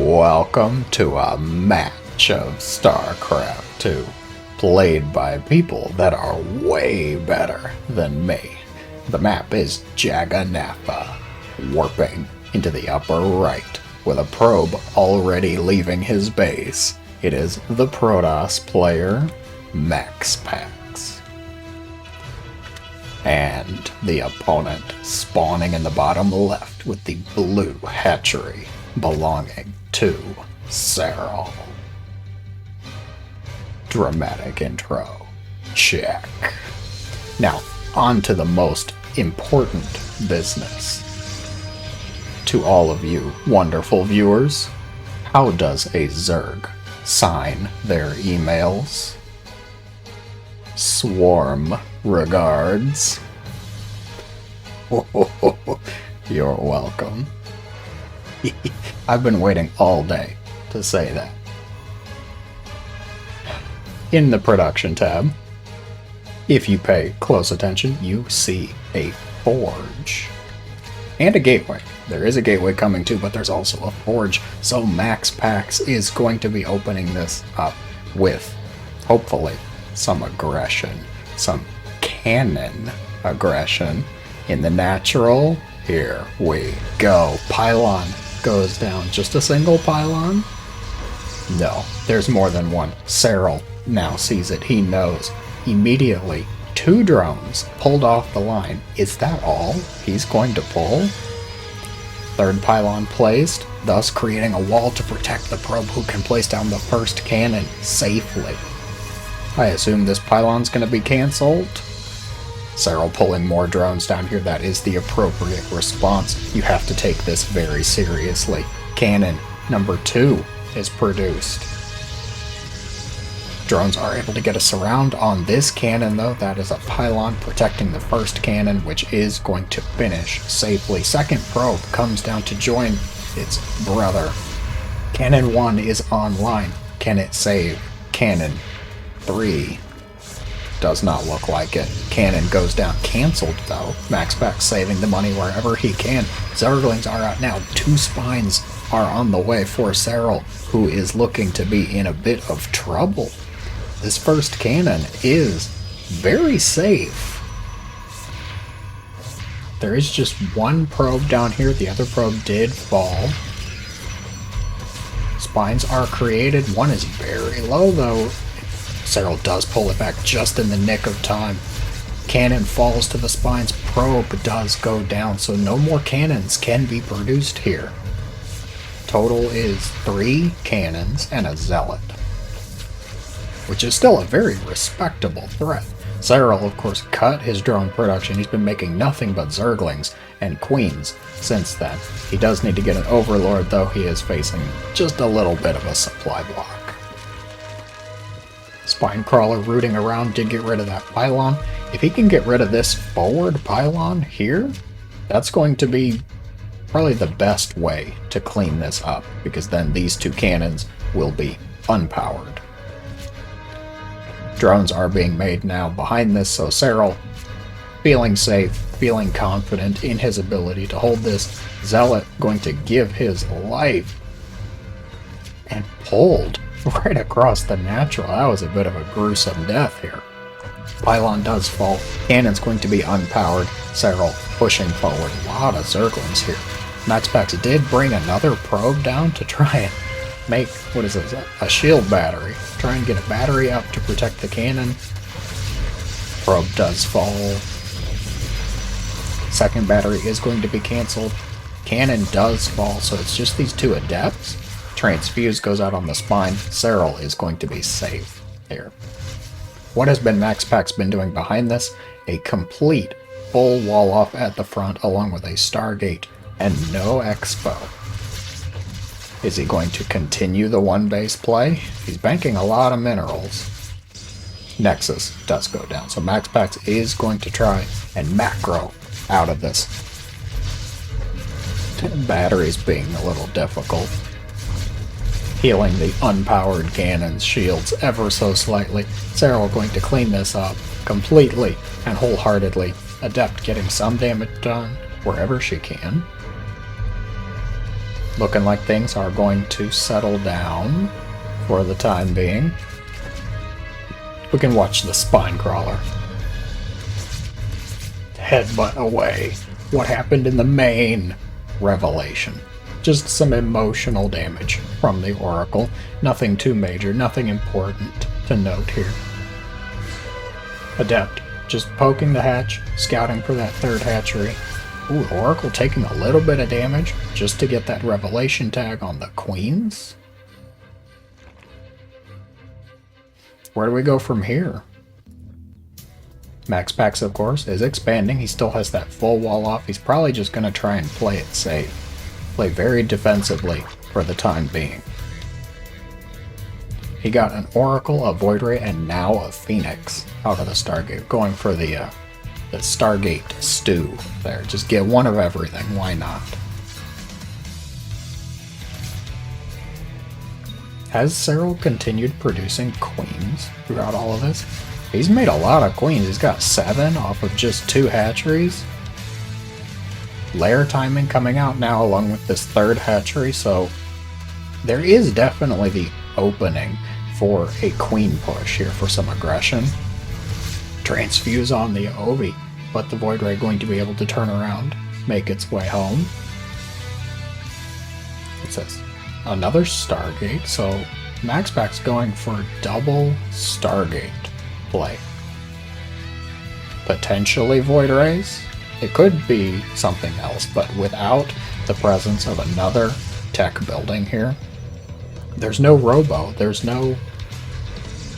Welcome to a match of Starcraft 2, played by people that are way better than me. The map is Jagannatha, warping into the upper right, with a probe already leaving his base. It is the Protoss player, MaxPax. And the opponent spawning in the bottom left with the blue hatchery belonging to Serral. Dramatic intro. Check. Now, on to the most important business. To all of you wonderful viewers, how does a Zerg sign their emails? Swarm regards. You're welcome. I've been waiting all day to say that. In the production tab, if you pay close attention, you see a forge and a gateway. There is a gateway coming too, but there's also a forge. So MaxPax is going to be opening this up with, hopefully, some aggression, some cannon aggression. In the natural, here we go. Pylon goes down. Just a single pylon? No, there's more than one. Serral now sees it. He knows. Immediately, 2 drones pulled off the line. Is that all he's going to pull? 3rd pylon placed, thus creating a wall to protect the probe who can place down the first cannon safely. I assume this pylon's going to be cancelled. Serral pulling more drones down here. That is the appropriate response. You have to take this very seriously. Cannon number 2 is produced. Drones are able to get a surround on this cannon though. That is a pylon protecting the first cannon, which is going to finish safely. 2nd probe comes down to join its brother. Cannon 1 is online. Can it save Cannon 3? Does not look like it. Cannon goes down. Cancelled though. MaxPax saving the money wherever he can. Zerglings are out now. 2 spines are on the way for Serral, who is looking to be in a bit of trouble. This first cannon is very safe. There is just 1 probe down here. The other probe did fall. Spines are created. 1 is very low though. Serral does pull it back just in the nick of time. Cannon falls to the spines. Probe does go down, so no more cannons can be produced here. Total is 3 cannons and a zealot, which is still a very respectable threat. Serral, of course, cut his drone production. He's been making nothing but Zerglings and Queens since then. He does need to get an Overlord, though he is facing just a little bit of a supply block. Spinecrawler rooting around did get rid of that pylon. If he can get rid of this forward pylon here, that's going to be probably the best way to clean this up, because then these 2 cannons will be unpowered. Drones are being made now behind this, so Serral, feeling safe, feeling confident in his ability to hold this. Zealot going to give his life, and pulled right across the natural. That was a bit of a gruesome death here. Pylon does fall. Cannon's going to be unpowered. Serral pushing forward. A lot of Zerglings here. MaxPax did bring another probe down to try and make, what is this, a shield battery. Try and get a battery up to protect the cannon. Probe does fall. 2nd battery is going to be cancelled. Cannon does fall, so it's just these 2 adepts. Transfuse goes out on the spine. Serral is going to be safe here. What has MaxPax been doing behind this? A complete full wall off at the front, along with a Stargate and no expo. Is he going to continue the 1 base play? He's banking a lot of minerals. Nexus does go down, so MaxPax is going to try and macro out of this. Batteries being a little difficult. Healing the unpowered cannon's shields ever so slightly. Serral going to clean this up completely and wholeheartedly. Adept getting some damage done wherever she can. Looking like things are going to settle down for the time being. We can watch the spine crawler. Headbutt away. What happened in the main revelation? Just some emotional damage from the Oracle. Nothing too major, nothing important to note here. Adept, just poking the hatch, scouting for that third hatchery. Ooh, Oracle taking a little bit of damage just to get that revelation tag on the queens. Where do we go from here? MaxPax, of course, is expanding. He still has that full wall off. He's probably just going to try and play it safe. Play very defensively for the time being. He got an Oracle, a Void Ray, and now a Phoenix out of the Stargate. Going for the Stargate stew there. Just get one of everything. Why not? Has Serral continued producing queens throughout all of this? He's made a lot of queens. He's got 7 off of just 2 hatcheries. Lair timing coming out now along with this third hatchery, so there is definitely the opening for a queen push here for some aggression. Transfuse on the Ovi, but the Void Ray going to be able to turn around, make its way home. What's this? Another Stargate, so MaxPax going for double Stargate play. Potentially Void Rays. It could be something else, but without the presence of another tech building here, there's no Robo, there's no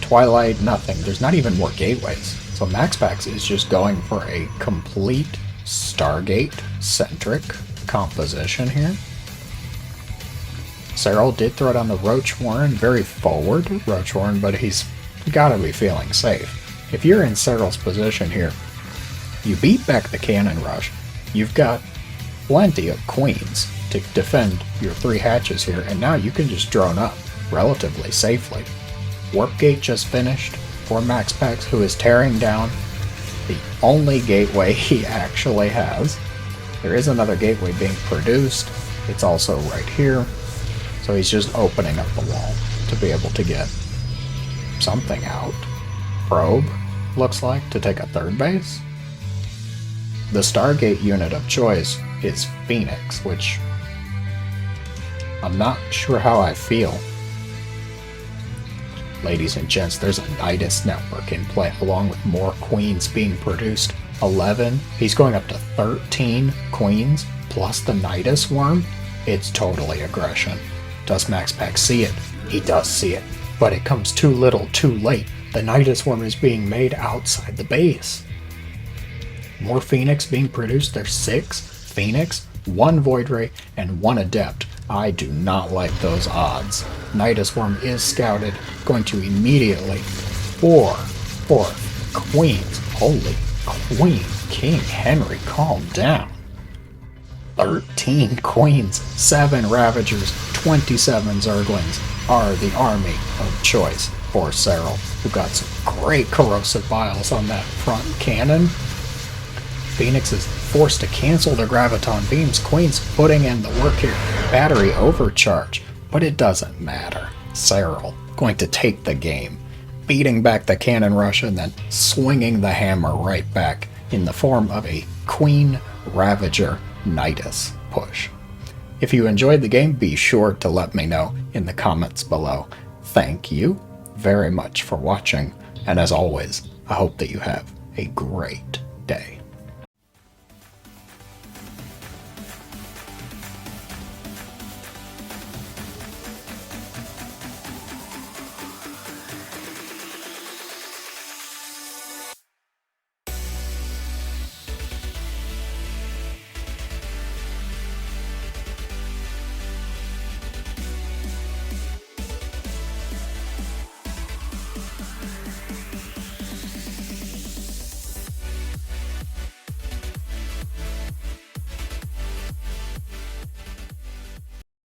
Twilight, nothing. There's not even more gateways. So MaxPax is just going for a complete Stargate-centric composition here. Serral did throw down the Roach Warren, very forward Roach Warren, but he's got to be feeling safe. If you're in Serral's position here, you beat back the cannon rush, you've got plenty of queens to defend your 3 hatches here, and now you can just drone up relatively safely. Warp Gate just finished for MaxPax, who is tearing down the only gateway he actually has. There is another gateway being produced. It's also right here. So he's just opening up the wall to be able to get something out. Probe, looks like, to take a third base. The Stargate unit of choice is Phoenix, which I'm not sure how I feel. Ladies and gents, there's a Nidus network in play, along with more queens being produced. 11. He's going up to 13 queens, plus the Nidus worm. It's totally aggression. Does MaxPax see it? He does see it, but it comes too little, too late. The Nidus worm is being made outside the base. More Phoenix being produced. There's 6 Phoenix, 1 Void Ray, and 1 Adept. I do not like those odds. Nidus worm is scouted, going to immediately 4 queens. Holy queen, King Henry, calm down. 13 queens, 7 ravagers, 27 zerglings are the army of choice for Serral, who got some great corrosive vials on that front cannon. Phoenix is forced to cancel their graviton beams. Queen's putting in the work here. Battery overcharge, but it doesn't matter. Serral going to take the game, beating back the cannon rush and then swinging the hammer right back in the form of a Queen Ravager Nidus push. If you enjoyed the game, be sure to let me know in the comments below. Thank you very much for watching, and as always, I hope that you have a great day.